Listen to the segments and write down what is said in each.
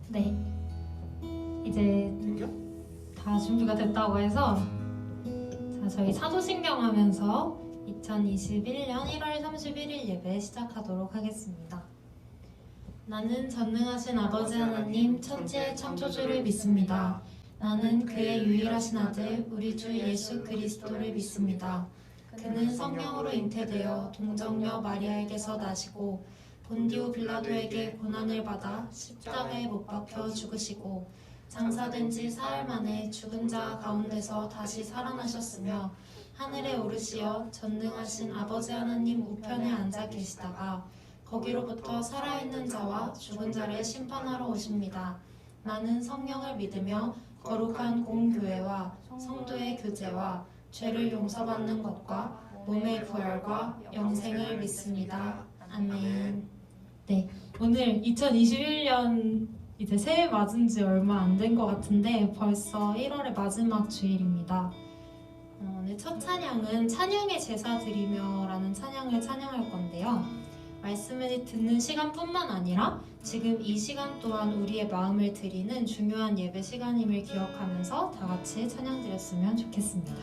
네, 이제 다 준비가 됐다고 해서 저희 사도신경 하면서 2021년 1월 31일 예배 시작하도록 하겠습니다. 나는 전능하신 아버지 하나님 천지의 창조주를 믿습니다. 나는 그의 유일하신 아들 우리 주 예수 그리스도를 믿습니다. 그는 성령으로 잉태되어 동정녀 마리아에게서 나시고 본디오 빌라도에게 고난을 받아 십자가에 못 박혀 죽으시고 장사된 지 사흘 만에 죽은 자 가운데서 다시 살아나셨으며 하늘에 오르시어 전능하신 아버지 하나님 우편에 앉아 계시다가 거기로부터 살아있는 자와 죽은 자를 심판하러 오십니다. 나는 성령을 믿으며 거룩한 공교회와 성도의 교제와 죄를 용서받는 것과 몸의 부활과 영생을 믿습니다. 아멘. 네, 오늘 2021년 이제 새해 맞은 지 얼마 안 된 것 같은데 벌써 1월의 마지막 주일입니다. 오늘 첫 찬양은 찬양의 제사 드리며 라는 찬양을 찬양할 건데요. 말씀을 듣는 시간뿐만 아니라 지금 이 시간 또한 우리의 마음을 드리는 중요한 예배 시간임을 기억하면서 다 같이 찬양 드렸으면 좋겠습니다.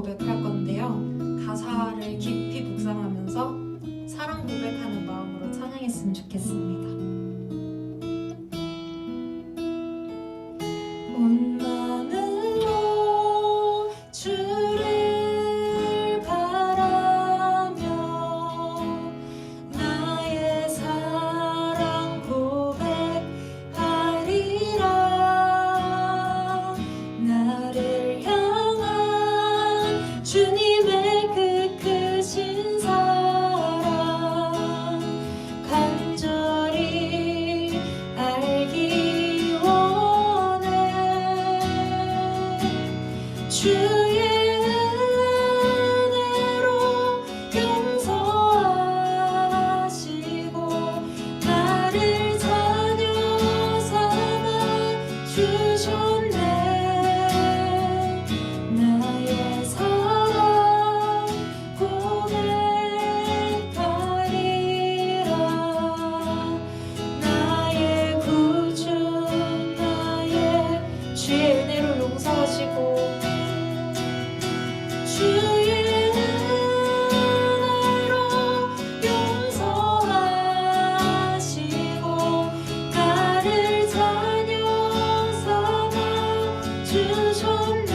고백할 건데요. 가사를 깊이 묵상하면서 사랑 고백하는 마음으로 찬양했으면 좋겠습니다. 온 마음으로 주를 바라며 나의 사랑 고백하리라. 나를 향한 주님의 그 크신 사랑 간절히 알기 원해. 주의 은혜로 용서하시고 나를 자녀 삼아 주셨네. 나의 사랑 고백하리라. 나의 구주 나의 주의 은혜로 용서하시고 주의 은혜로 용서하시고 나를 자녀 삼아 주셨네.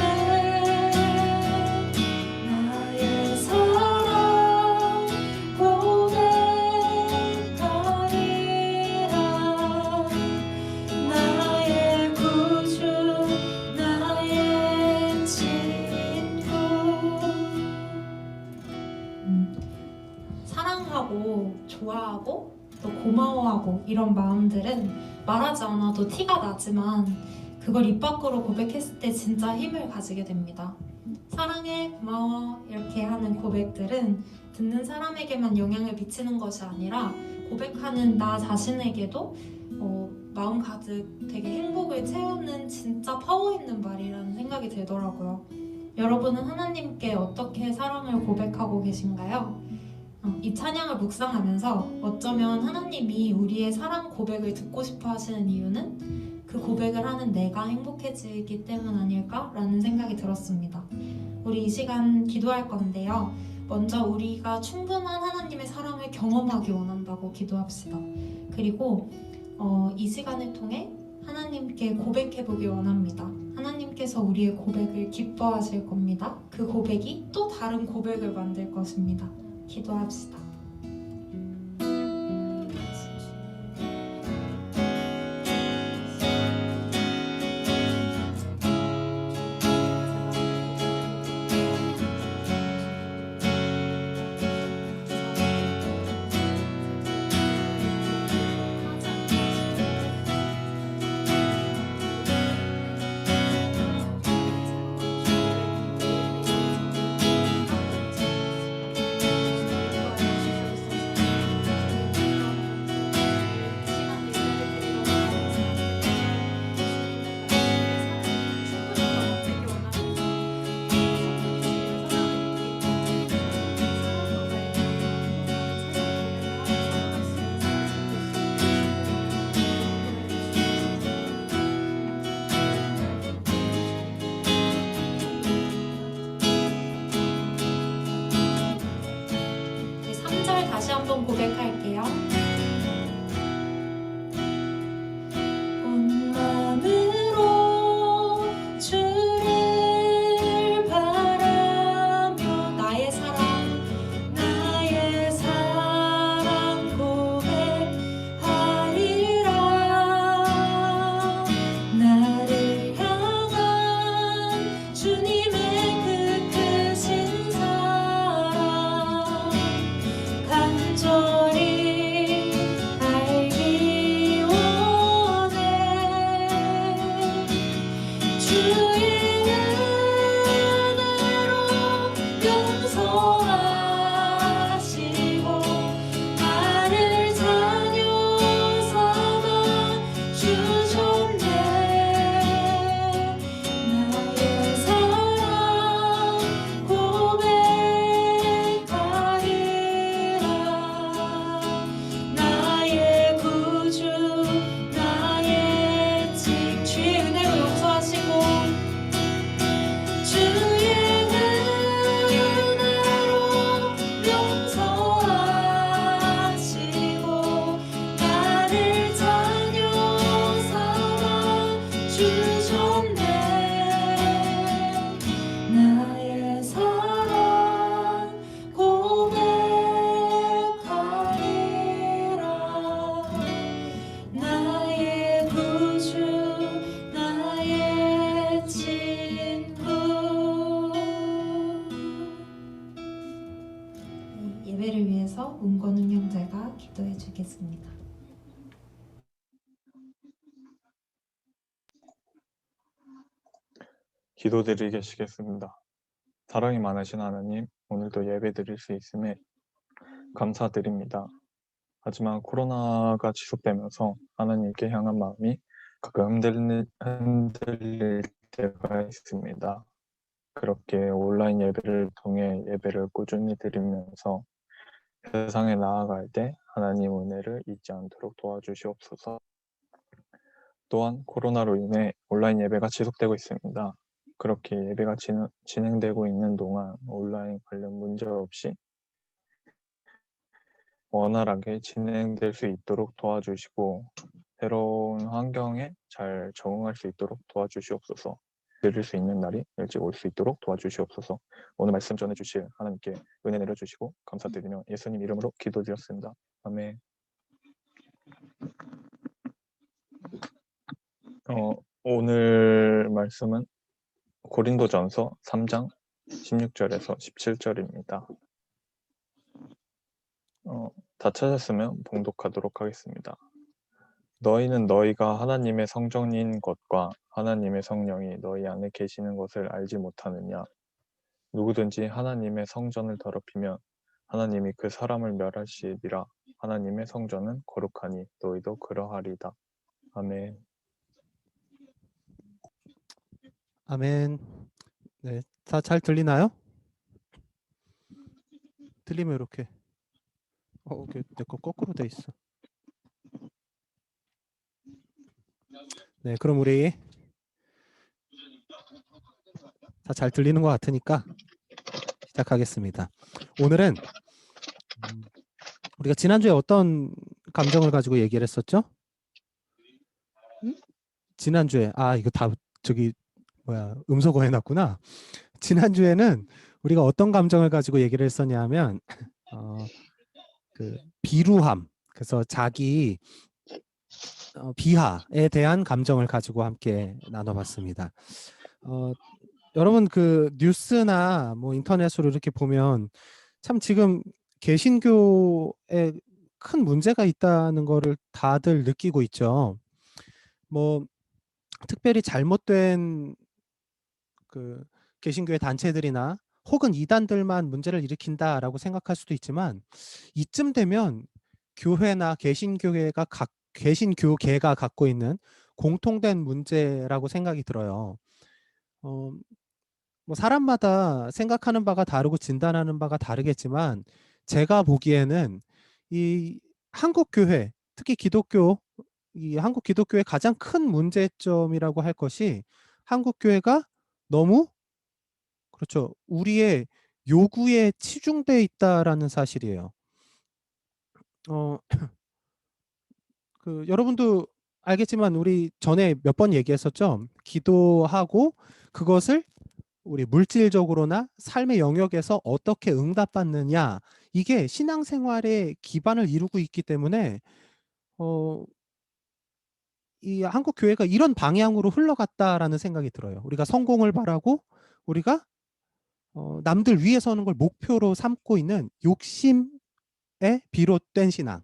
나의 사랑 고백하리라. 나의 구주 나의 친구. 사랑하고 좋아하고 또 고마워하고 이런 마음들은 말하지 않아도 티가 나지만 그걸 입 밖으로 고백했을 때 진짜 힘을 가지게 됩니다. 사랑해, 고마워 이렇게 하는 고백들은 듣는 사람에게만 영향을 미치는 것이 아니라 고백하는 나 자신에게도 마음 가득 되게 행복을 채우는 진짜 파워 있는 말이라는 생각이 들더라고요. 여러분은 하나님께 어떻게 사랑을 고백하고 계신가요? 이 찬양을 묵상하면서 어쩌면 하나님이 우리의 사랑 고백을 듣고 싶어 하시는 이유는 그 고백을 하는 내가 행복해지기 때문 아닐까라는 생각이 들었습니다. 우리 이 시간 기도할 건데요. 먼저 우리가 충분한 하나님의 사랑을 경험하기 원한다고 기도합시다. 그리고 이 시간을 통해 하나님께 고백해보기 원합니다. 하나님께서 우리의 고백을 기뻐하실 겁니다. 그 고백이 또 다른 고백을 만들 것입니다. 기도합시다. 위해서 문건운 형제가 기도해 주겠습니다. 기도드리겠습니다. 사랑이 많으신 하나님, 오늘도 예배 드릴 수 있음에 감사드립니다. 하지만 코로나가 지속되면서 하나님께 향한 마음이 가끔 흔들릴 때가 있습니다. 그렇게 온라인 예배를 통해 예배를 꾸준히 드리면서 세상에 나아갈 때 하나님 은혜를 잊지 않도록 도와주시옵소서. 또한 코로나로 인해 온라인 예배가 지속되고 있습니다. 그렇게 예배가 진행되고 있는 동안 온라인 관련 문제 없이 원활하게 진행될 수 있도록 도와주시고 새로운 환경에 잘 적응할 수 있도록 도와주시옵소서. 드릴 수 있는 날이 일찍 올 수 있도록 도와주시옵소서. 오늘 말씀 전해주실 하나님께 은혜 내려주시고 감사드리며 예수님 이름으로 기도드렸습니다. 아멘. 오늘 말씀은 고린도전서 3장 16절에서 17절입니다. 다 찾았으면 봉독하도록 하겠습니다. 너희는 너희가 하나님의 성전인 것과 하나님의 성령이 너희 안에 계시는 것을 알지 못하느냐? 누구든지 하나님의 성전을 더럽히면 하나님이 그 사람을 멸하시리라. 하나님의 성전은 거룩하니 너희도 그러하리다. 아멘. 아멘. 네, 다 잘 들리나요? 들리면 이렇게. 내 거 거꾸로 돼 있어. 네, 그럼 우리 다 잘 들리는 것 같으니까 시작하겠습니다. 오늘은 우리가 지난주에 어떤 감정을 가지고 얘기를 했었죠? 지난주에 이거 다 저기 음소거 해놨구나. 지난주에는 우리가 어떤 감정을 가지고 얘기를 했었냐면 그 비루함, 그래서 자기 비하에 대한 감정을 가지고 함께 나눠봤습니다. 여러분 그 뉴스나 뭐 인터넷으로 이렇게 보면 참 지금 개신교에 큰 문제가 있다는 거를 다들 느끼고 있죠. 뭐 특별히 잘못된 그 개신교의 단체들이나 혹은 이단들만 문제를 일으킨다라고 생각할 수도 있지만 이쯤 되면 교회나 개신교계가 갖고 있는 공통된 문제라고 생각이 들어요. 뭐 사람마다 생각하는 바가 다르고 진단하는 바가 다르겠지만 제가 보기에는 이 한국 교회, 특히 한국 기독교의 가장 큰 문제점이라고 할 것이 한국 교회가 너무 그렇죠. 우리의 요구에 치중돼 있다라는 사실이에요. 여러분도 알겠지만 우리 전에 몇 번 얘기했었죠. 기도하고 그것을 우리 물질적으로나 삶의 영역에서 어떻게 응답받느냐, 이게 신앙생활의 기반을 이루고 있기 때문에 이 한국 교회가 이런 방향으로 흘러갔다라는 생각이 들어요. 우리가 성공을 바라고 우리가 남들 위에 서는 걸 목표로 삼고 있는 욕심에 비롯된 신앙.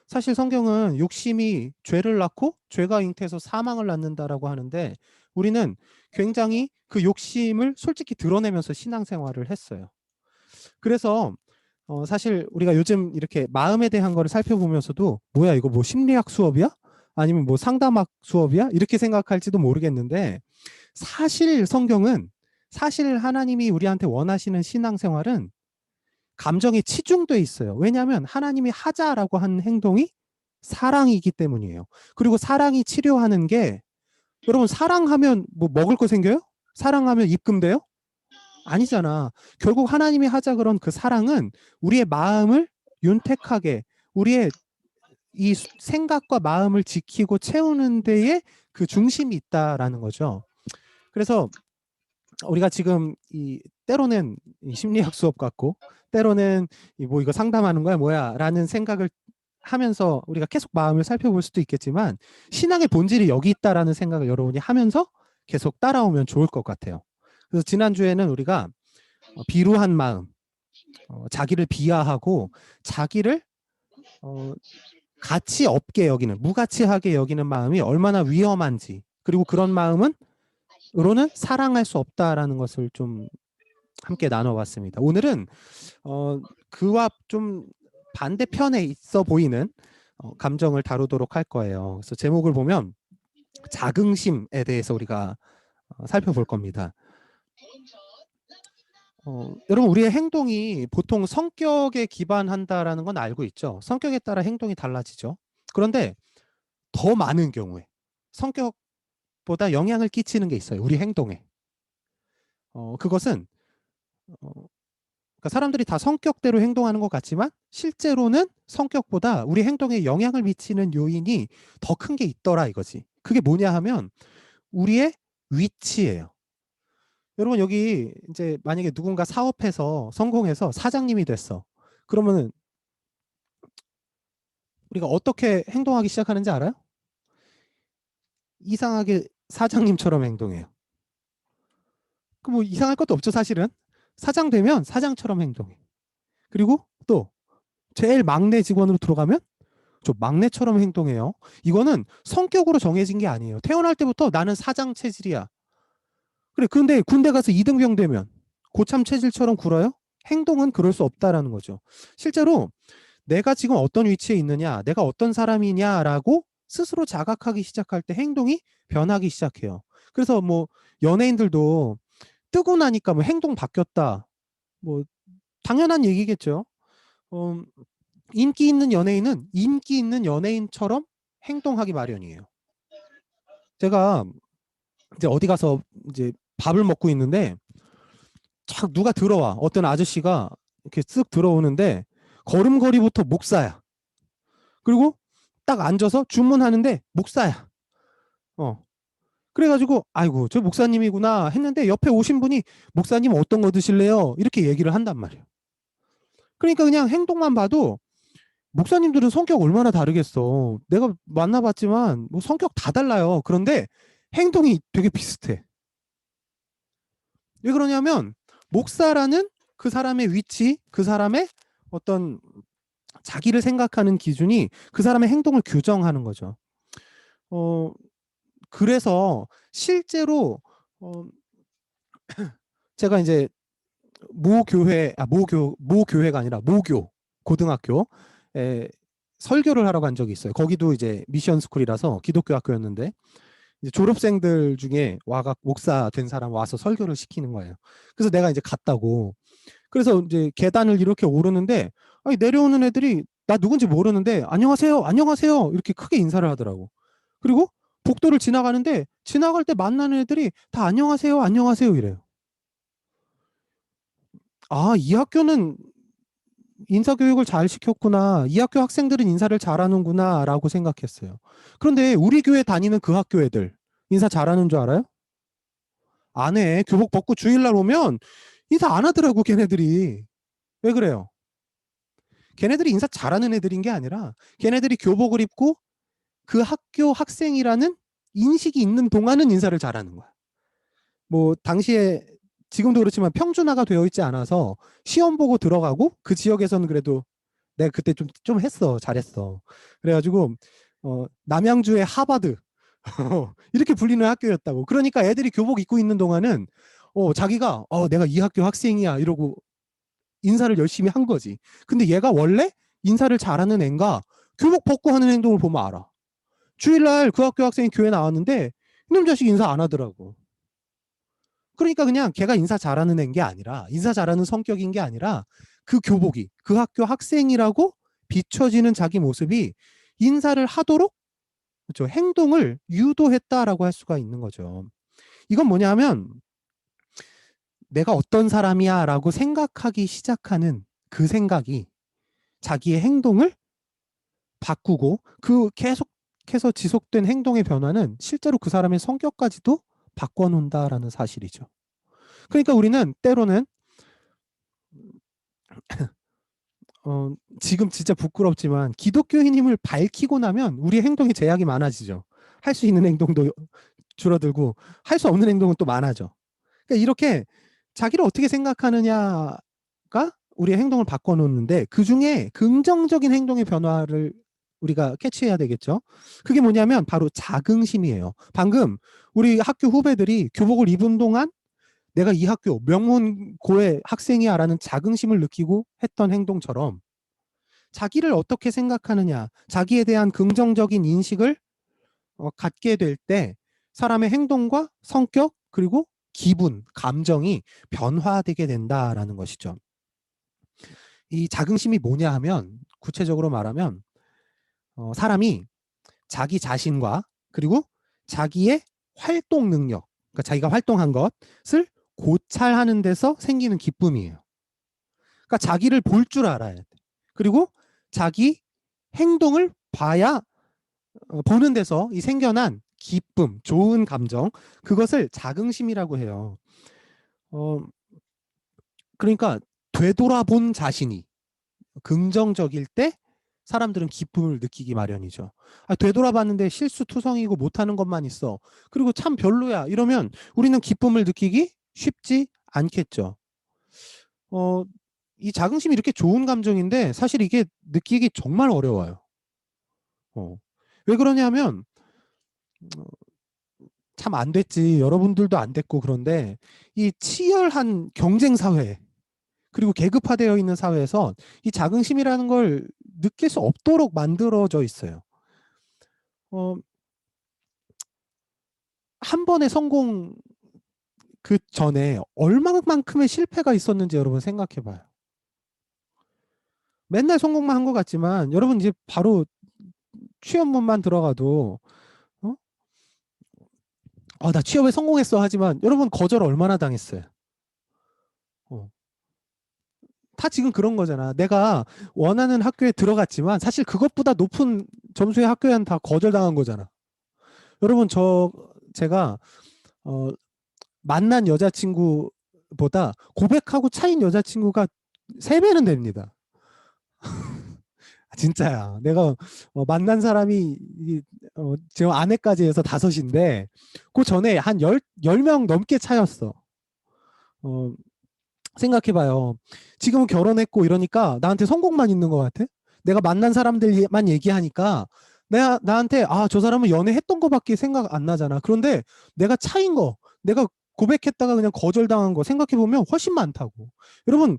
사실 성경은 욕심이 죄를 낳고 죄가 잉태해서 사망을 낳는다라고 하는데 우리는 굉장히 그 욕심을 솔직히 드러내면서 신앙생활을 했어요. 그래서 사실 우리가 요즘 이렇게 마음에 대한 거를 살펴보면서도 뭐야 이거 뭐 심리학 수업이야? 아니면 뭐 상담학 수업이야? 이렇게 생각할지도 모르겠는데 사실 성경은 사실 하나님이 우리한테 원하시는 신앙생활은 감정에 치중돼 있어요. 왜냐하면 하나님이 하자라고 한 행동이 사랑이기 때문이에요. 그리고 사랑이 치료하는 게 여러분 사랑하면 뭐 먹을 거 생겨요? 사랑하면 입금돼요? 아니잖아. 결국 하나님이 하자 그런 그 사랑은 우리의 마음을 윤택하게 우리의 이 생각과 마음을 지키고 채우는 데에 그 중심이 있다라는 거죠. 그래서 우리가 지금 때로는 심리학 수업 같고 때로는 뭐 이거 상담하는 거야 뭐야 라는 생각을 하면서 우리가 계속 마음을 살펴볼 수도 있겠지만 신앙의 본질이 여기 있다라는 생각을 여러분이 하면서 계속 따라오면 좋을 것 같아요. 그래서 지난주에는 우리가 비루한 마음, 자기를 비하하고 자기를 가치 없게 여기는, 무가치하게 여기는 마음이 얼마나 위험한지, 그리고 그런 마음으로는 사랑할 수 없다라는 것을 좀 함께 나눠봤습니다. 오늘은 그와 좀 반대편에 있어 보이는 감정을 다루도록 할 거예요. 그래서 제목을 보면 자긍심에 대해서 우리가 살펴볼 겁니다. 여러분, 우리의 행동이 보통 성격에 기반한다라는 건 알고 있죠. 성격에 따라 행동이 달라지죠. 그런데 더 많은 경우에 성격보다 영향을 끼치는 게 있어요. 우리 행동에. 그것은 그러니까 사람들이 다 성격대로 행동하는 것 같지만 실제로는 성격보다 우리 행동에 영향을 미치는 요인이 더 큰 게 있더라 이거지. 그게 뭐냐 하면 우리의 위치예요. 여러분, 여기 이제 만약에 누군가 사업해서 성공해서 사장님이 됐어. 그러면은 우리가 어떻게 행동하기 시작하는지 알아요? 이상하게 사장님처럼 행동해요. 그 뭐 이상할 것도 없죠, 사실은. 사장 되면 사장처럼 행동해. 그리고 또 제일 막내 직원으로 들어가면 저 막내처럼 행동해요. 이거는 성격으로 정해진 게 아니에요. 태어날 때부터 나는 사장 체질이야. 그래, 근데 군대 가서 이등병 되면 고참 체질처럼 굴어요? 행동은 그럴 수 없다라는 거죠. 실제로 내가 지금 어떤 위치에 있느냐, 내가 어떤 사람이냐라고 스스로 자각하기 시작할 때 행동이 변하기 시작해요. 그래서 뭐 연예인들도 뜨고 나니까 뭐 행동 바뀌었다. 뭐 당연한 얘기겠죠. 인기 있는 연예인은 인기 있는 연예인처럼 행동하기 마련이에요. 제가 이제 어디 가서 이제 밥을 먹고 있는데 착 누가 들어와. 어떤 아저씨가 이렇게 쓱 들어오는데 걸음걸이부터 목사야. 그리고 딱 앉아서 주문하는데 목사야. 그래가지고 아이고 저 목사님이구나 했는데 옆에 오신 분이 목사님 어떤 거 드실래요? 이렇게 얘기를 한단 말이에요. 그러니까 그냥 행동만 봐도 목사님들은 성격 얼마나 다르겠어. 내가 만나봤지만 뭐 성격 다 달라요. 그런데 행동이 되게 비슷해. 왜 그러냐면 목사라는 그 사람의 위치, 그 사람의 어떤 자기를 생각하는 기준이 그 사람의 행동을 규정하는 거죠. 그래서 실제로 제가 이제 모교회가 아니라 모교 고등학교에 설교를 하러 간 적이 있어요. 거기도 이제 미션 스쿨이라서 기독교 학교였는데 이제 졸업생들 중에 와가 목사 된 사람 와서 설교를 시키는 거예요. 그래서 내가 이제 갔다고. 그래서 이제 계단을 이렇게 오르는데 아니, 내려오는 애들이 나 누군지 모르는데 안녕하세요, 안녕하세요 이렇게 크게 인사를 하더라고. 그리고 복도를 지나가는데 지나갈 때 만나는 애들이 다 안녕하세요, 안녕하세요 이래요. 아, 이 학교는 인사교육을 잘 시켰구나. 이 학교 학생들은 인사를 잘하는구나 라고 생각했어요. 그런데 우리 교회 다니는 그 학교 애들 인사 잘하는 줄 알아요? 안 해. 교복 벗고 주일날 오면 인사 안 하더라고 걔네들이. 왜 그래요? 걔네들이 인사 잘하는 애들인 게 아니라 걔네들이 교복을 입고 그 학교 학생이라는 인식이 있는 동안은 인사를 잘하는 거야. 뭐 당시에 지금도 그렇지만 평준화가 되어 있지 않아서 시험 보고 들어가고 그 지역에서는 그래도 내가 그때 좀 했어. 잘했어. 그래가지고 남양주의 하버드 이렇게 불리는 학교였다고. 그러니까 애들이 교복 입고 있는 동안은 자기가 내가 이 학교 학생이야 이러고 인사를 열심히 한 거지. 근데 얘가 원래 인사를 잘하는 애인가 교복 벗고 하는 행동을 보면 알아. 주일날 그 학교 학생이 교회 나왔는데 이놈 자식 인사 안 하더라고. 그러니까 그냥 걔가 인사 잘하는 애인 게 아니라 인사 잘하는 성격인 게 아니라 그 교복이 그 학교 학생이라고 비춰지는 자기 모습이 인사를 하도록 그렇죠, 행동을 유도했다라고 할 수가 있는 거죠. 이건 뭐냐면 내가 어떤 사람이야 라고 생각하기 시작하는 그 생각이 자기의 행동을 바꾸고 그 계속해서 지속된 행동의 변화는 실제로 그 사람의 성격까지도 바꿔놓는다라는 사실이죠. 그러니까 우리는 때로는 지금 진짜 부끄럽지만 기독교인 힘을 밝히고 나면 우리의 행동에 제약이 많아지죠. 할 수 있는 행동도 줄어들고 할 수 없는 행동은 또 많아져. 그러니까 이렇게 자기를 어떻게 생각하느냐가 우리의 행동을 바꿔놓는데 그 중에 긍정적인 행동의 변화를 우리가 캐치해야 되겠죠. 그게 뭐냐면 바로 자긍심이에요. 방금 우리 학교 후배들이 교복을 입은 동안 내가 이 학교 명문고의 학생이야라는 자긍심을 느끼고 했던 행동처럼 자기를 어떻게 생각하느냐, 자기에 대한 긍정적인 인식을 갖게 될 때 사람의 행동과 성격 그리고 기분, 감정이 변화되게 된다라는 것이죠. 이 자긍심이 뭐냐 하면 구체적으로 말하면 사람이 자기 자신과 그리고 자기의 활동 능력, 그러니까 자기가 활동한 것을 고찰하는 데서 생기는 기쁨이에요. 그러니까 자기를 볼 줄 알아야 돼. 그리고 자기 행동을 봐야 보는 데서 이 생겨난 기쁨, 좋은 감정, 그것을 자긍심이라고 해요. 그러니까 되돌아본 자신이 긍정적일 때 사람들은 기쁨을 느끼기 마련이죠. 되돌아봤는데 실수투성이고 못하는 것만 있어. 그리고 참 별로야. 이러면 우리는 기쁨을 느끼기 쉽지 않겠죠. 이 자긍심이 이렇게 좋은 감정인데 사실 이게 느끼기 정말 어려워요. 왜 그러냐면 참 안 됐지. 여러분들도 안 됐고 그런데 이 치열한 경쟁 사회 그리고 계급화되어 있는 사회에서 이 자긍심이라는 걸 느낄 수 없도록 만들어져 있어요. 한 번의 성공 그 전에 얼마만큼의 실패가 있었는지 여러분 생각해 봐요. 맨날 성공만 한 것 같지만 여러분 이제 바로 취업문만 들어가도 나 취업에 성공했어 하지만 여러분 거절 얼마나 당했어요. 다 지금 그런 거잖아. 내가 원하는 학교에 들어갔지만 사실 그것보다 높은 점수의 학교에는 다 거절당한 거잖아. 여러분 제가 만난 여자친구보다 고백하고 차인 여자친구가 3배는 됩니다. 진짜야. 내가 만난 사람이 지금 아내까지 해서 5인데 그 전에 한 10명 넘게 차였어. 생각해봐요. 지금은 결혼했고 이러니까 나한테 성공만 있는 것 같아? 내가 만난 사람들만 얘기하니까 나한테 저 사람은 연애했던 거밖에 생각 안 나잖아. 그런데 내가 차인 거, 내가 고백했다가 그냥 거절당한 거 생각해보면 훨씬 많다고. 여러분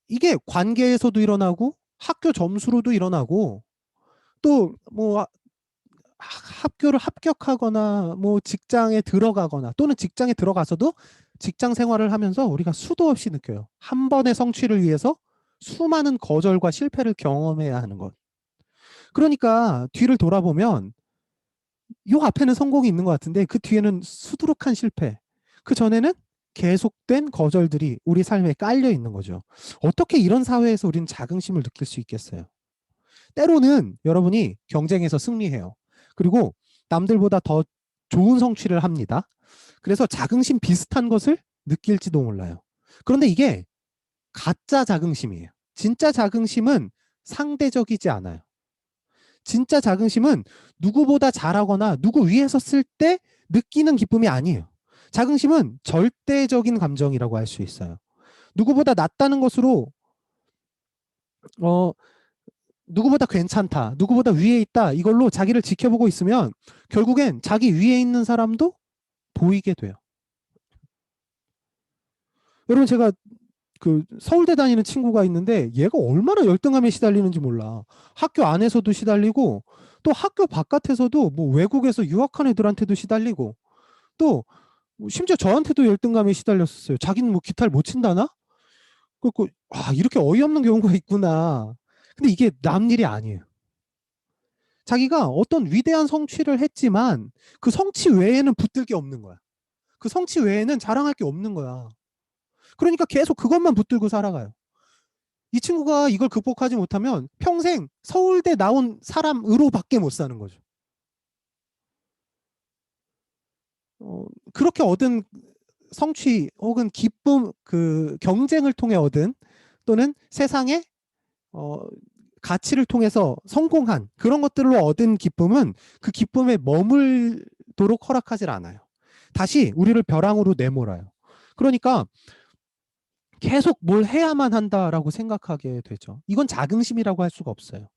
이게 관계에서도 일어나고 학교 점수로도 일어나고 또 뭐 학교를 합격하거나 뭐 직장에 들어가거나 또는 직장에 들어가서도 직장 생활을 하면서 우리가 수도 없이 느껴요. 한 번의 성취를 위해서 수많은 거절과 실패를 경험해야 하는 것. 그러니까 뒤를 돌아보면 요 앞에는 성공이 있는 것 같은데 그 뒤에는 수두룩한 실패. 그 전에는 계속된 거절들이 우리 삶에 깔려 있는 거죠. 어떻게 이런 사회에서 우리는 자긍심을 느낄 수 있겠어요? 때로는 여러분이 경쟁에서 승리해요. 그리고 남들보다 더 좋은 성취를 합니다. 그래서 자긍심 비슷한 것을 느낄지도 몰라요. 그런데 이게 가짜 자긍심이에요. 진짜 자긍심은 상대적이지 않아요. 진짜 자긍심은 누구보다 잘하거나 누구 위에 섰을 때 느끼는 기쁨이 아니에요. 자긍심은 절대적인 감정이라고 할 수 있어요. 누구보다 낫다는 것으로 누구보다 괜찮다, 누구보다 위에 있다 이걸로 자기를 지켜보고 있으면 결국엔 자기 위에 있는 사람도 보이게 돼요. 여러분 제가 그 서울대 다니는 친구가 있는데 얘가 얼마나 열등감에 시달리는지 몰라. 학교 안에서도 시달리고 또 학교 바깥에서도 뭐 외국에서 유학한 애들한테도 시달리고 또 심지어 저한테도 열등감에 시달렸었어요. 자기는 뭐 기타를 못 친다나? 그리고 이렇게 어이없는 경우가 있구나. 근데 이게 남 일이 아니에요. 자기가 어떤 위대한 성취를 했지만 그 성취 외에는 붙들 게 없는 거야. 그 성취 외에는 자랑할 게 없는 거야. 그러니까 계속 그것만 붙들고 살아가요. 이 친구가 이걸 극복하지 못하면 평생 서울대 나온 사람으로밖에 못 사는 거죠. 그렇게 얻은 성취 혹은 기쁨, 그 경쟁을 통해 얻은 또는 세상의 가치를 통해서 성공한 그런 것들로 얻은 기쁨은 그 기쁨에 머물도록 허락하지 않아요. 다시 우리를 벼랑으로 내몰아요. 그러니까 계속 뭘 해야만 한다라고 생각하게 되죠. 이건 자긍심이라고 할 수가 없어요.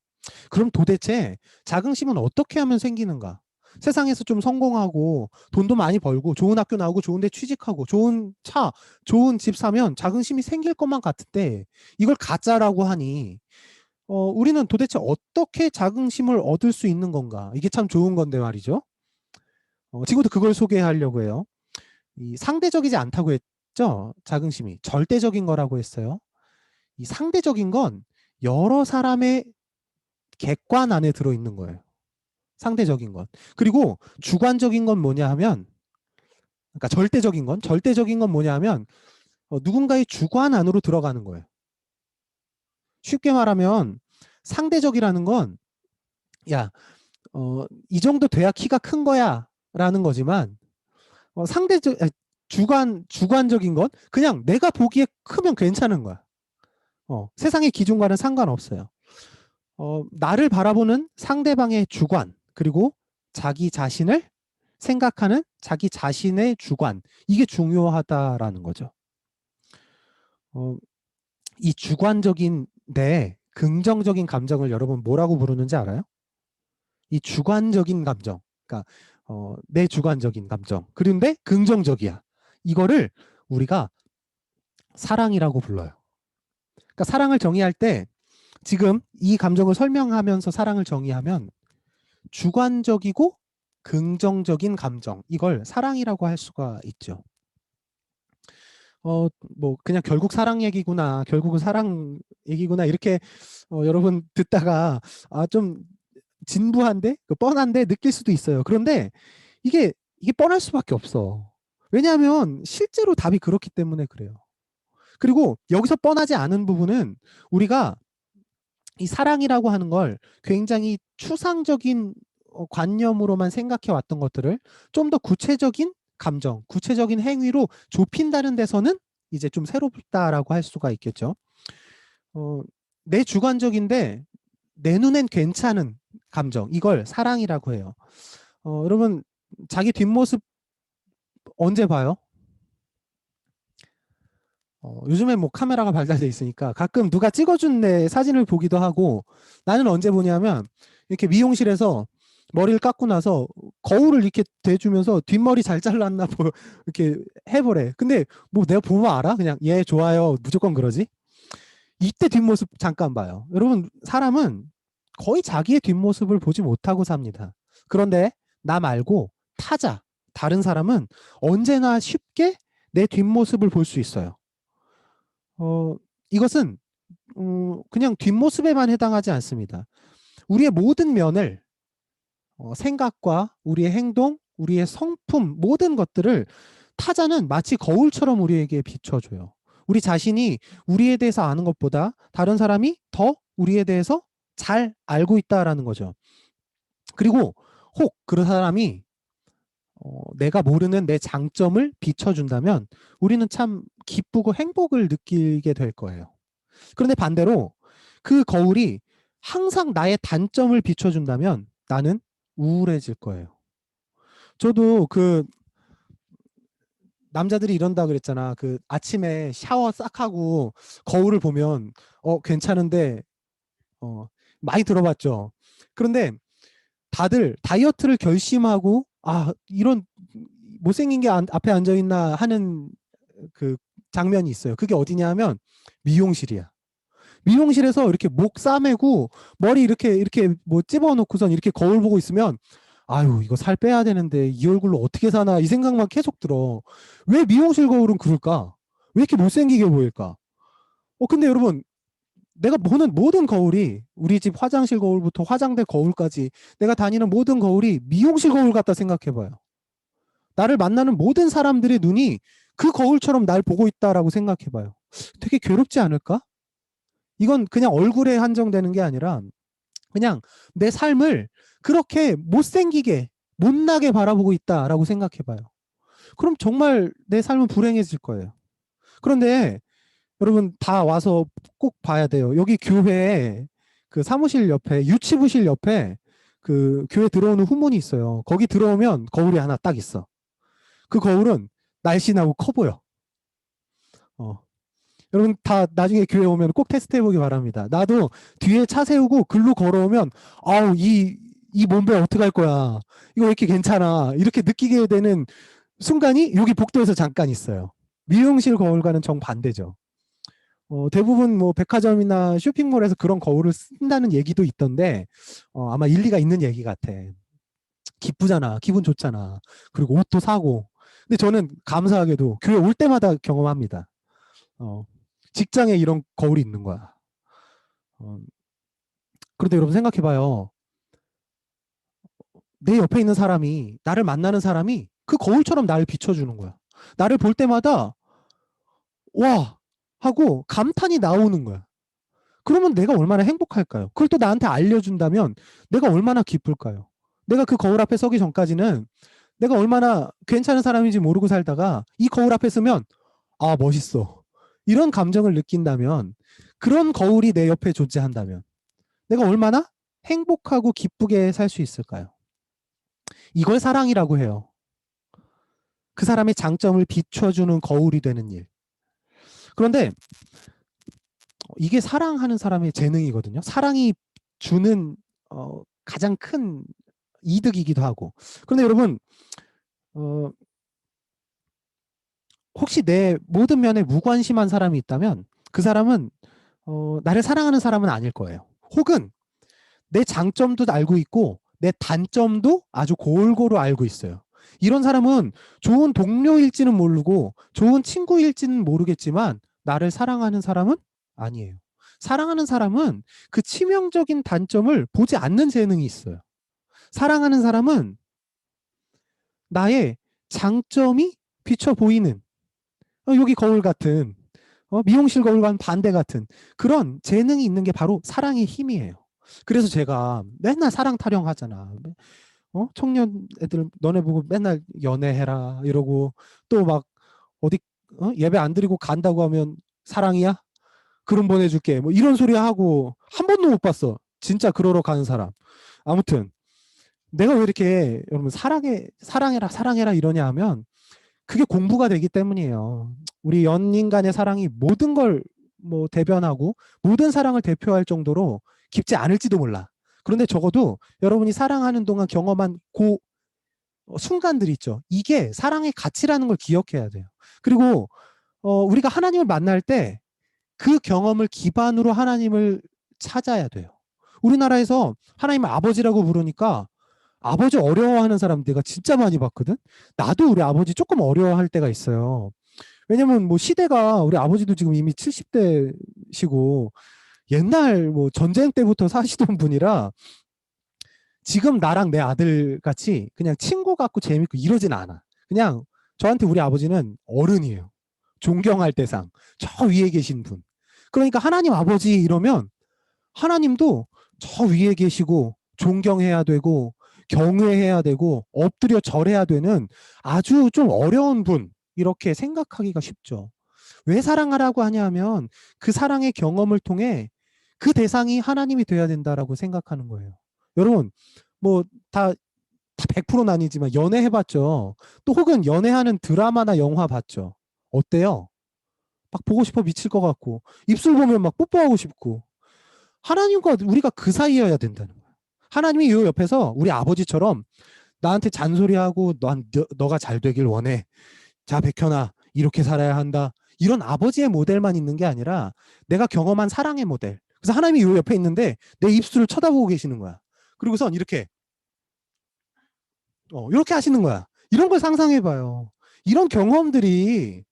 그럼 도대체 자긍심은 어떻게 하면 생기는가? 세상에서 좀 성공하고 돈도 많이 벌고 좋은 학교 나오고 좋은 데 취직하고 좋은 차, 좋은 집 사면 자긍심이 생길 것만 같은데 이걸 가짜라고 하니 우리는 도대체 어떻게 자긍심을 얻을 수 있는 건가? 이게 참 좋은 건데 말이죠. 지금부터 그걸 소개하려고 해요. 이 상대적이지 않다고 했죠? 자긍심이 절대적인 거라고 했어요. 이 상대적인 건 여러 사람의 객관 안에 들어있는 거예요. 상대적인 건. 그리고 주관적인 건 뭐냐 하면, 그러니까 절대적인 건 뭐냐 하면 누군가의 주관 안으로 들어가는 거예요. 쉽게 말하면 상대적이라는 건, 야, 이 정도 돼야 키가 큰 거야 라는 거지만, 주관적인 건 그냥 내가 보기에 크면 괜찮은 거야. 세상의 기준과는 상관없어요. 나를 바라보는 상대방의 주관, 그리고 자기 자신을 생각하는 자기 자신의 주관, 이게 중요하다라는 거죠. 이 주관적인데 긍정적인 감정을 여러분 뭐라고 부르는지 알아요? 이 주관적인 감정, 그러니까 내 주관적인 감정, 그런데 긍정적이야. 이거를 우리가 사랑이라고 불러요. 그러니까 사랑을 정의할 때 지금 이 감정을 설명하면서 사랑을 정의하면 주관적이고 긍정적인 감정, 이걸 사랑이라고 할 수가 있죠. 뭐 그냥 결국 사랑 얘기구나, 결국은 사랑 얘기구나 이렇게 여러분 듣다가 좀 진부한데, 뻔한데 느낄 수도 있어요. 그런데 이게 뻔할 수밖에 없어. 왜냐하면 실제로 답이 그렇기 때문에 그래요. 그리고 여기서 뻔하지 않은 부분은 우리가 이 사랑이라고 하는 걸 굉장히 추상적인 관념으로만 생각해 왔던 것들을 좀 더 구체적인 감정, 구체적인 행위로 좁힌다는 데서는 이제 좀 새롭다라고 할 수가 있겠죠. 내 주관적인데 내 눈엔 괜찮은 감정, 이걸 사랑이라고 해요. 여러분 자기 뒷모습 언제 봐요? 요즘에 뭐 카메라가 발달돼 있으니까 가끔 누가 찍어준 내 사진을 보기도 하고, 나는 언제 보냐면 이렇게 미용실에서 머리를 깎고 나서 거울을 이렇게 대주면서 뒷머리 잘 잘랐나 뭐 이렇게 해보래. 근데 뭐 내가 보면 알아? 그냥 얘 좋아요 무조건 그러지? 이때 뒷모습 잠깐 봐요. 여러분 사람은 거의 자기의 뒷모습을 보지 못하고 삽니다. 그런데 나 말고 타자, 다른 사람은 언제나 쉽게 내 뒷모습을 볼 수 있어요. 이것은 그냥 뒷모습에만 해당하지 않습니다. 우리의 모든 면을, 생각과 우리의 행동, 우리의 성품, 모든 것들을 타자는 마치 거울처럼 우리에게 비춰줘요. 우리 자신이 우리에 대해서 아는 것보다 다른 사람이 더 우리에 대해서 잘 알고 있다라는 거죠. 그리고 혹 그 사람이 내가 모르는 내 장점을 비춰준다면 우리는 참 기쁘고 행복을 느끼게 될 거예요. 그런데 반대로 그 거울이 항상 나의 단점을 비춰준다면 나는 우울해질 거예요. 저도 그 남자들이 이런다 그랬잖아. 그 아침에 샤워 싹 하고 거울을 보면 괜찮은데, 많이 들어봤죠. 그런데 다들 다이어트를 결심하고 이런 못생긴 게 앞에 앉아 있나 하는 그 장면이 있어요. 그게 어디냐 하면 미용실이야. 미용실에서 이렇게 목 싸매고 머리 이렇게 뭐 찝어놓고선 이렇게 거울 보고 있으면 아유 이거 살 빼야 되는데 이 얼굴로 어떻게 사나 이 생각만 계속 들어. 왜 미용실 거울은 그럴까? 왜 이렇게 못생기게 보일까? 근데 여러분 내가 보는 모든 거울이, 우리 집 화장실 거울부터 화장대 거울까지 내가 다니는 모든 거울이 미용실 거울 같다 생각해봐요. 나를 만나는 모든 사람들의 눈이 그 거울처럼 날 보고 있다라고 생각해봐요. 되게 괴롭지 않을까? 이건 그냥 얼굴에 한정되는 게 아니라 그냥 내 삶을 그렇게 못생기게 못나게 바라보고 있다라고 생각해봐요. 그럼 정말 내 삶은 불행해질 거예요. 그런데 여러분 다 와서 꼭 봐야 돼요. 여기 교회에 그 사무실 옆에 유치부실 옆에 그 교회 들어오는 후문이 있어요. 거기 들어오면 거울이 하나 딱 있어. 그 거울은 날씬하고 커 보여. 어. 여러분 다 나중에 교회 오면 꼭 테스트 해보기 바랍니다. 나도 뒤에 차 세우고 글로 걸어오면 아우 이 몸빼 어떡할 거야. 이거 왜 이렇게 괜찮아. 이렇게 느끼게 되는 순간이 여기 복도에서 잠깐 있어요. 미용실 거울과는 정반대죠. 대부분 뭐 백화점이나 쇼핑몰에서 그런 거울을 쓴다는 얘기도 있던데 아마 일리가 있는 얘기 같아. 기쁘잖아. 기분 좋잖아. 그리고 옷도 사고. 근데 저는 감사하게도 교회 올 때마다 경험합니다. 직장에 이런 거울이 있는 거야. 그런데 여러분 생각해봐요. 내 옆에 있는 사람이, 나를 만나는 사람이 그 거울처럼 나를 비춰주는 거야. 나를 볼 때마다 와 하고 감탄이 나오는 거야. 그러면 내가 얼마나 행복할까요? 그걸 또 나한테 알려준다면 내가 얼마나 기쁠까요? 내가 그 거울 앞에 서기 전까지는 내가 얼마나 괜찮은 사람인지 모르고 살다가 이 거울 앞에 서면 아 멋있어. 이런 감정을 느낀다면 그런 거울이 내 옆에 존재한다면 내가 얼마나 행복하고 기쁘게 살 수 있을까요? 이걸 사랑이라고 해요. 그 사람의 장점을 비춰주는 거울이 되는 일. 그런데 이게 사랑하는 사람의 재능이거든요. 사랑이 주는 가장 큰 이득이기도 하고. 그런데 여러분 혹시 내 모든 면에 무관심한 사람이 있다면 그 사람은 나를 사랑하는 사람은 아닐 거예요. 혹은 내 장점도 알고 있고 내 단점도 아주 골고루 알고 있어요. 이런 사람은 좋은 동료일지는 모르고 좋은 친구일지는 모르겠지만 나를 사랑하는 사람은 아니에요. 사랑하는 사람은 그 치명적인 단점을 보지 않는 재능이 있어요. 사랑하는 사람은 나의 장점이 비쳐 보이는 여기 거울 같은 미용실 거울과는 반대 같은 그런 재능이 있는 게 바로 사랑의 힘이에요. 그래서 제가 맨날 사랑 타령하잖아. 청년 애들 너네 보고 맨날 연애해라 이러고 또 막 어디 예배 안 드리고 간다고 하면 사랑이야? 그럼 보내줄게. 뭐 이런 소리 하고 한 번도 못 봤어. 진짜 그러러 가는 사람. 아무튼 내가 왜 이렇게 여러분 사랑해라 이러냐 하면 그게 공부가 되기 때문이에요. 우리 연인 간의 사랑이 모든 걸 뭐 대변하고 모든 사랑을 대표할 정도로 깊지 않을지도 몰라. 그런데 적어도 여러분이 사랑하는 동안 경험한 그 순간들 있죠. 이게 사랑의 가치라는 걸 기억해야 돼요. 그리고 우리가 하나님을 만날 때 그 경험을 기반으로 하나님을 찾아야 돼요. 우리나라에서 하나님을 아버지라고 부르니까 아버지 어려워하는 사람 내가 진짜 많이 봤거든. 나도 우리 아버지 조금 어려워할 때가 있어요. 왜냐면 뭐 시대가 우리 아버지도 지금 이미 70대시고 옛날 뭐 전쟁 때부터 사시던 분이라 지금 나랑 내 아들 같이 그냥 친구 같고 재밌고 이러진 않아. 그냥 저한테 우리 아버지는 어른이에요. 존경할 대상. 저 위에 계신 분. 그러니까 하나님 아버지 이러면 하나님도 저 위에 계시고 존경해야 되고 경외해야 되고 엎드려 절해야 되는 아주 좀 어려운 분 이렇게 생각하기가 쉽죠. 왜 사랑하라고 하냐면 그 사랑의 경험을 통해 그 대상이 하나님이 돼야 된다라고 생각하는 거예요. 여러분 뭐 다 100%는 아니지만 연애해봤죠. 또 혹은 연애하는 드라마나 영화 봤죠. 어때요? 막 보고 싶어 미칠 것 같고 입술 보면 막 뽀뽀하고 싶고 하나님과 우리가 그 사이여야 된다는 거야. 하나님이 이 옆에서 우리 아버지처럼 나한테 잔소리하고 너가 잘 되길 원해. 자 백현아 이렇게 살아야 한다. 이런 아버지의 모델만 있는 게 아니라 내가 경험한 사랑의 모델. 그래서 하나님이 이 옆에 있는데 내 입술을 쳐다보고 계시는 거야. 그리고선 이렇게 이렇게 하시는 거야. 이런 걸 상상해봐요. 이런 경험들이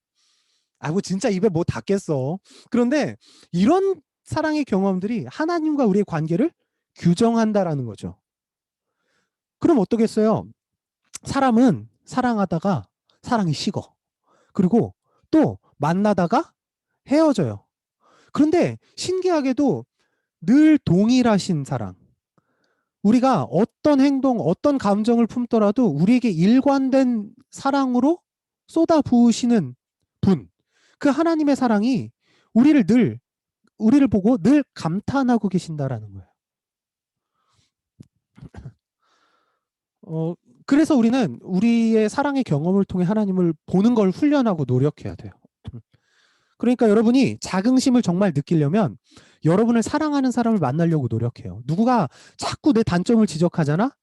아이고 진짜 입에 뭐 닿겠어. 그런데 이런 사랑의 경험들이 하나님과 우리의 관계를 규정한다라는 거죠. 그럼 어떻겠어요? 사람은 사랑하다가 사랑이 식어. 그리고 또 만나다가 헤어져요. 그런데 신기하게도 늘 동일하신 사랑. 우리가 어떤 행동, 어떤 감정을 품더라도 우리에게 일관된 사랑으로 쏟아부으시는 분. 그 하나님의 사랑이 우리를 보고 늘 감탄하고 계신다라는 거예요. 그래서 우리는 우리의 사랑의 경험을 통해 하나님을 보는 걸 훈련하고 노력해야 돼요. 그러니까 여러분이 자긍심을 정말 느끼려면 여러분을 사랑하는 사람을 만나려고 노력해요. 누구가 자꾸 내 단점을 지적하잖아?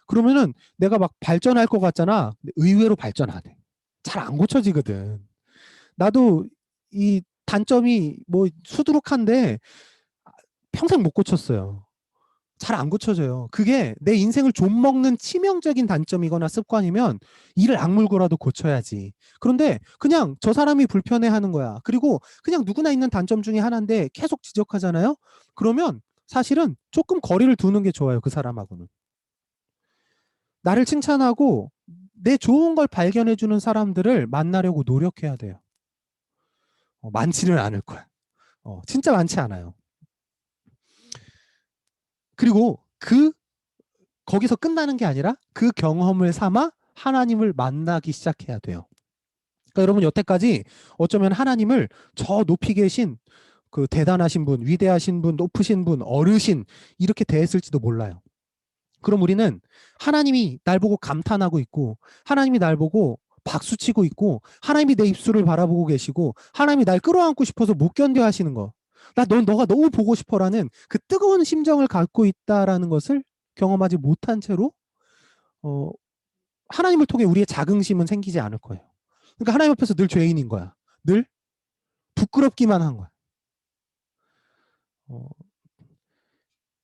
그러면은 내가 막 발전할 것 같잖아. 근데 의외로 발전 안 해. 잘 안 고쳐지거든. 나도 이 단점이 뭐 수두룩한데 평생 못 고쳤어요. 잘 안 고쳐져요. 그게 내 인생을 좀먹는 치명적인 단점이거나 습관이면 이를 악물고라도 고쳐야지. 그런데 그냥 저 사람이 불편해하는 거야. 그리고 그냥 누구나 있는 단점 중에 하나인데 계속 지적하잖아요. 그러면 사실은 조금 거리를 두는 게 좋아요. 그 사람하고는. 나를 칭찬하고 내 좋은 걸 발견해주는 사람들을 만나려고 노력해야 돼요. 많지는 않을 거야. 진짜 많지 않아요. 그리고 거기서 끝나는 게 아니라 그 경험을 삼아 하나님을 만나기 시작해야 돼요. 그러니까 여러분 여태까지 어쩌면 하나님을 저 높이 계신 그 대단하신 분, 위대하신 분, 높으신 분, 어르신 이렇게 대했을지도 몰라요. 그럼 우리는 하나님이 날 보고 감탄하고 있고 하나님이 날 보고 박수치고 있고 하나님이 내 입술을 바라보고 계시고 하나님이 날 끌어안고 싶어서 못 견뎌 하시는 거. 너가 너무 보고 싶어라는 그 뜨거운 심정을 갖고 있다라는 것을 경험하지 못한 채로 하나님을 통해 우리의 자긍심은 생기지 않을 거예요. 그러니까 하나님 앞에서 늘 죄인인 거야. 늘 부끄럽기만 한 거야.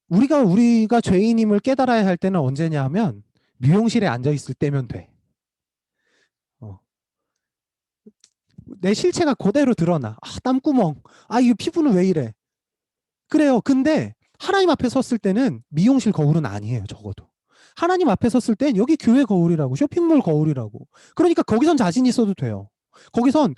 우리가 죄인임을 깨달아야 할 때는 언제냐 하면 미용실에 앉아 있을 때면 돼. 내 실체가 그대로 드러나. 땀구멍. 이 피부는 왜 이래? 그래요. 근데 하나님 앞에 섰을 때는 미용실 거울은 아니에요. 적어도. 하나님 앞에 섰을 땐 여기 교회 거울이라고, 쇼핑몰 거울이라고. 그러니까 거기선 자신 있어도 돼요. 거기선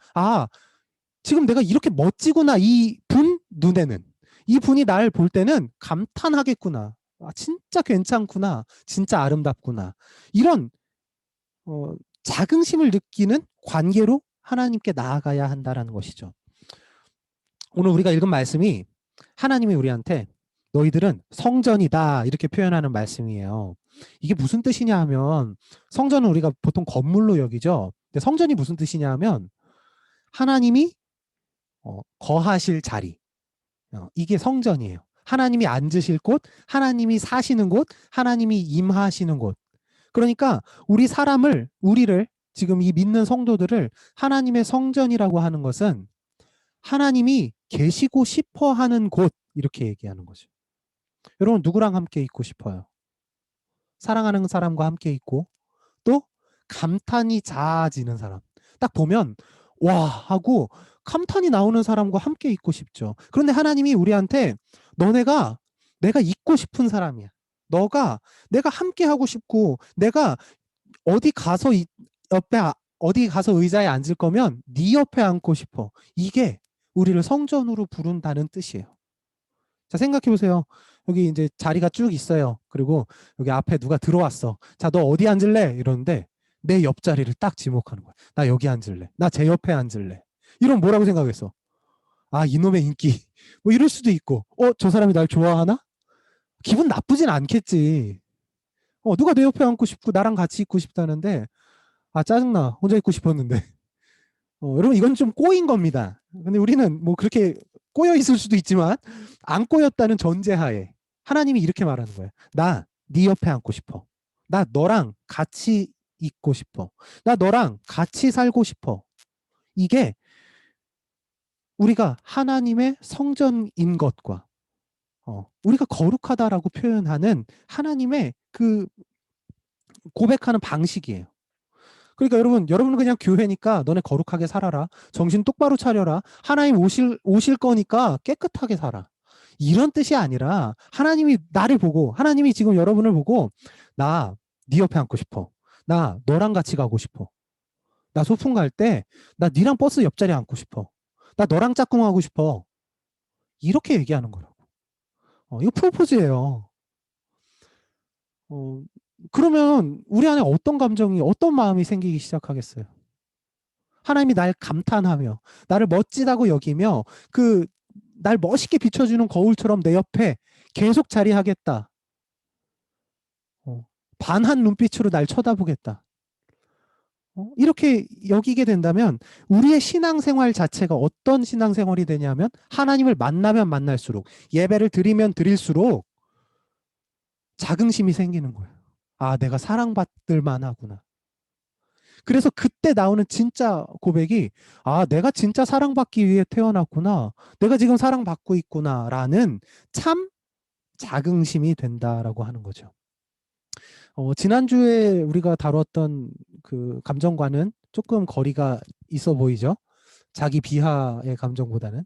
지금 내가 이렇게 멋지구나. 이 분 눈에는. 이 분이 날 볼 때는 감탄하겠구나. 진짜 괜찮구나. 진짜 아름답구나. 이런 자긍심을 느끼는 관계로 하나님께 나아가야 한다는 것이죠. 오늘 우리가 읽은 말씀이 하나님이 우리한테 너희들은 성전이다 이렇게 표현하는 말씀이에요. 이게 무슨 뜻이냐 하면 성전은 우리가 보통 건물로 여기죠. 근데 성전이 무슨 뜻이냐 하면 하나님이 거하실 자리. 이게 성전이에요. 하나님이 앉으실 곳, 하나님이 사시는 곳, 하나님이 임하시는 곳. 그러니까 우리를 지금 이 믿는 성도들을 하나님의 성전이라고 하는 것은 하나님이 계시고 싶어 하는 곳 이렇게 얘기하는 거죠. 여러분 누구랑 함께 있고 싶어요? 사랑하는 사람과 함께 있고 또 감탄이 잦아지는 사람. 딱 보면 와 하고 감탄이 나오는 사람과 함께 있고 싶죠. 그런데 하나님이 우리한테 내가 있고 싶은 사람이야. 내가 함께 하고 싶고 내가 어디 가서 의자에 앉을 거면 네 옆에 앉고 싶어. 이게 우리를 성전으로 부른다는 뜻이에요. 자, 생각해 보세요. 여기 이제 자리가 쭉 있어요. 그리고 여기 앞에 누가 들어왔어. 자, 너 어디 앉을래? 이러는데 내 옆자리를 딱 지목하는 거야. 나 여기 앉을래. 나 제 옆에 앉을래. 이런 뭐라고 생각했어? 이놈의 인기. 뭐 이럴 수도 있고. 저 사람이 날 좋아하나? 기분 나쁘진 않겠지. 누가 내 옆에 앉고 싶고 나랑 같이 있고 싶다는데 짜증나. 혼자 있고 싶었는데. 여러분 이건 좀 꼬인 겁니다. 근데 우리는 뭐 그렇게 꼬여 있을 수도 있지만 안 꼬였다는 전제하에 하나님이 이렇게 말하는 거예요. 나 네 옆에 앉고 싶어. 나 너랑 같이 있고 싶어. 나 너랑 같이 살고 싶어. 이게 우리가 하나님의 성전인 것과 우리가 거룩하다라고 표현하는 하나님의 그 고백하는 방식이에요. 그러니까 여러분은 그냥 교회니까 너네 거룩하게 살아라. 정신 똑바로 차려라. 하나님 오실 거니까 깨끗하게 살아. 이런 뜻이 아니라 하나님이 나를 보고 하나님이 지금 여러분을 보고 나 네 옆에 앉고 싶어. 나 너랑 같이 가고 싶어. 나 소풍 갈 때 나 니랑 버스 옆자리에 앉고 싶어. 나 너랑 짝꿍하고 싶어. 이렇게 얘기하는 거라고. 이거 프로포즈예요. 그러면 우리 안에 어떤 감정이 어떤 마음이 생기기 시작하겠어요? 하나님이 날 감탄하며 나를 멋지다고 여기며 날 멋있게 비춰주는 거울처럼 내 옆에 계속 자리하겠다. 반한 눈빛으로 날 쳐다보겠다. 이렇게 여기게 된다면 우리의 신앙생활 자체가 어떤 신앙생활이 되냐면 하나님을 만나면 만날수록 예배를 드리면 드릴수록 자긍심이 생기는 거예요. 아, 내가 사랑받을 만하구나. 그래서 그때 나오는 진짜 고백이 아, 내가 진짜 사랑받기 위해 태어났구나. 내가 지금 사랑받고 있구나라는 참 자긍심이 된다라고 하는 거죠. 지난주에 우리가 다뤘던 그 감정과는 조금 거리가 있어 보이죠? 자기 비하의 감정보다는.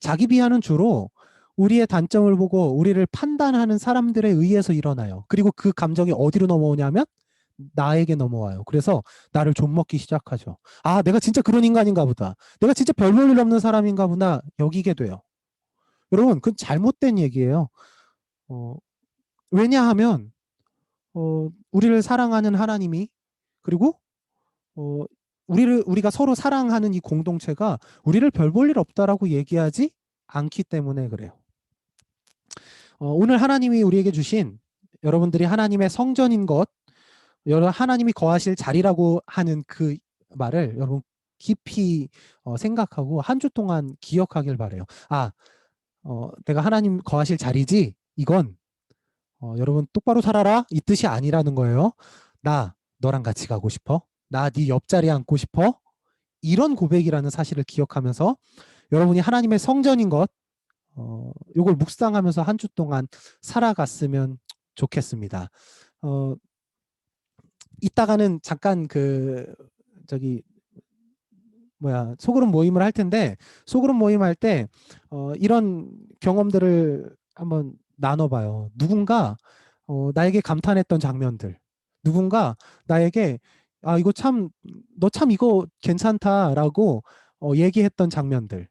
자기 비하는 주로 우리의 단점을 보고 우리를 판단하는 사람들에 의해서 일어나요. 그리고 그 감정이 어디로 넘어오냐면 나에게 넘어와요. 그래서 나를 좀먹기 시작하죠. 아, 내가 진짜 그런 인간인가 보다. 내가 진짜 별 볼 일 없는 사람인가 보다. 여기게 돼요. 여러분, 그건 잘못된 얘기예요. 왜냐하면 우리를 사랑하는 하나님이 그리고 우리가 서로 사랑하는 이 공동체가 우리를 별 볼 일 없다라고 얘기하지 않기 때문에 그래요. 오늘 하나님이 우리에게 주신 여러분들이 하나님의 성전인 것, 하나님이 거하실 자리라고 하는 그 말을 여러분 깊이 생각하고 한 주 동안 기억하길 바래요. 아, 내가 하나님 거하실 자리지? 이건 여러분 똑바로 살아라 이 뜻이 아니라는 거예요. 나 너랑 같이 가고 싶어? 나 네 옆자리에 앉고 싶어? 이런 고백이라는 사실을 기억하면서 여러분이 하나님의 성전인 것 요걸 묵상하면서 한 주 동안 살아갔으면 좋겠습니다. 이따가는 잠깐 소그룹 모임을 할 텐데 소그룹 모임 할 때 이런 경험들을 한번 나눠봐요. 누군가 나에게 감탄했던 장면들, 누군가 나에게 아 이거 참 너 참 이거 괜찮다라고 얘기했던 장면들,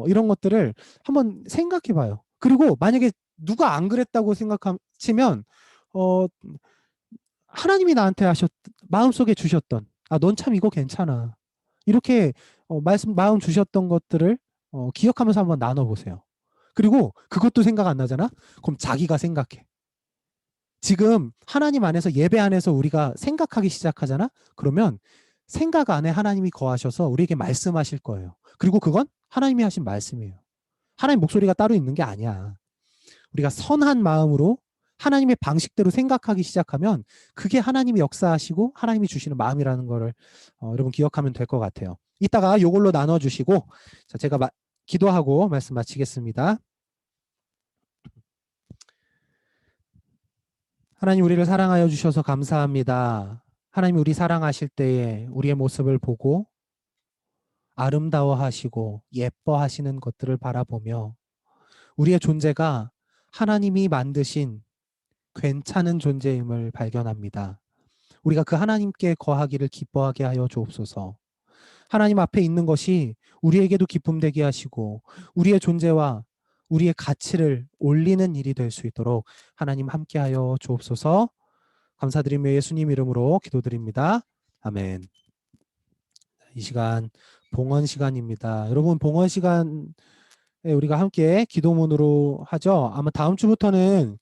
이런 것들을 한번 생각해봐요. 그리고 만약에 누가 안 그랬다고 생각하시면 하나님이 나한테 마음속에 주셨던 아, 넌 참 이거 괜찮아. 이렇게 마음 주셨던 것들을 기억하면서 한번 나눠보세요. 그리고 그것도 생각 안 나잖아? 그럼 자기가 생각해. 지금 하나님 안에서 예배 안에서 우리가 생각하기 시작하잖아? 그러면 생각 안에 하나님이 거하셔서 우리에게 말씀하실 거예요. 그리고 그건 하나님이 하신 말씀이에요. 하나님 목소리가 따로 있는 게 아니야. 우리가 선한 마음으로 하나님의 방식대로 생각하기 시작하면 그게 하나님이 역사하시고 하나님이 주시는 마음이라는 거를 여러분 기억하면 될 것 같아요. 이따가 이걸로 나눠주시고 자, 제가 기도하고 말씀 마치겠습니다. 하나님 우리를 사랑하여 주셔서 감사합니다. 하나님 우리 사랑하실 때에 우리의 모습을 보고 아름다워하시고 예뻐하시는 것들을 바라보며 우리의 존재가 하나님이 만드신 괜찮은 존재임을 발견합니다. 우리가 그 하나님께 거하기를 기뻐하게 하여 주옵소서. 하나님 앞에 있는 것이 우리에게도 기쁨 되게 하시고 우리의 존재와 우리의 가치를 올리는 일이 될 수 있도록 하나님 함께하여 주옵소서. 감사드리며 예수님 이름으로 기도드립니다. 아멘. 이 시간 봉헌 시간입니다. 여러분 봉헌 시간에 우리가 함께 기도문으로 하죠. 아마 다음 주부터는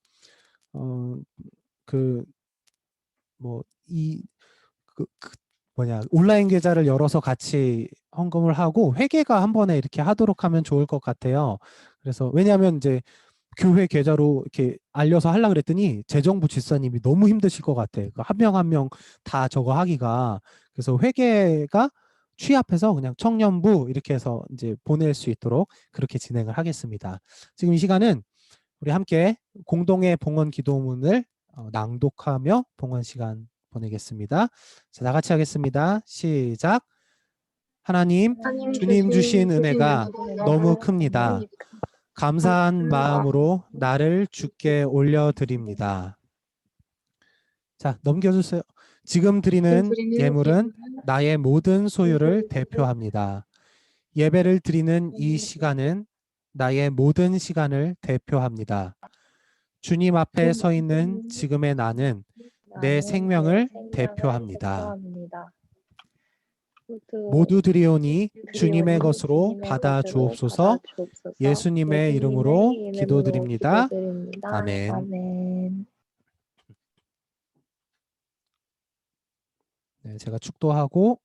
온라인 계좌를 열어서 같이 헌금을 하고 회계가 한 번에 이렇게 하도록 하면 좋을 것 같아요. 그래서 왜냐하면 이제 교회 계좌로 이렇게 알려서 하려고 그랬더니 재정부 집사님이 너무 힘드실 것 같아. 한 명 한 명 다 저거 하기가. 그래서 회계가 취합해서 그냥 청년부 이렇게 해서 이제 보낼 수 있도록 그렇게 진행을 하겠습니다. 지금 이 시간은 우리 함께 공동의 봉헌 기도문을 낭독하며 봉헌 시간 보내겠습니다. 자, 다 같이 하겠습니다. 시작. 하나님, 주님 주신 은혜가 너무 큽니다. 감사한 마음으로 나를 주께 올려드립니다. 자, 넘겨주세요. 지금 드리는 예물은 나의 모든 소유를 대표합니다. 예배를 드리는 이 시간은 나의 모든 시간을 대표합니다. 주님 앞에 서 있는 지금의 나는 내 생명을 대표합니다. 모두 드리오니 주님의 것으로 받아 주옵소서. 예수님의 이름으로 기도드립니다. 아멘. 네, 제가 축도하고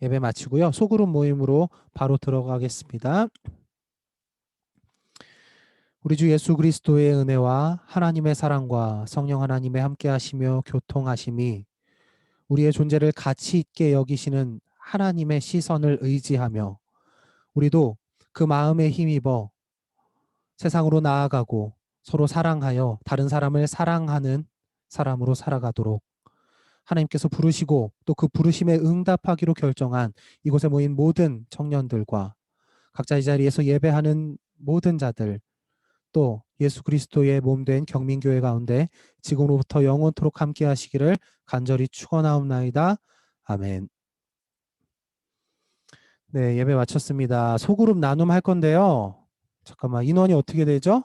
예배 마치고요. 소그룹 모임으로 바로 들어가겠습니다. 우리 주 예수 그리스도의 은혜와 하나님의 사랑과 성령 하나님의 함께하시며 교통하심이 우리의 존재를 가치 있게 여기시는 하나님의 시선을 의지하며 우리도 그 마음에 힘입어 세상으로 나아가고 서로 사랑하여 다른 사람을 사랑하는 사람으로 살아가도록 하나님께서 부르시고 또 그 부르심에 응답하기로 결정한 이곳에 모인 모든 청년들과 각자 이 자리에서 예배하는 모든 자들 또 예수 그리스도의 몸된 경민교회 가운데 지금으로부터 영원토록 함께 하시기를 간절히 축원하옵나이다. 아멘. 네, 예배 마쳤습니다. 소그룹 나눔 할 건데요. 잠깐만, 인원이 어떻게 되죠?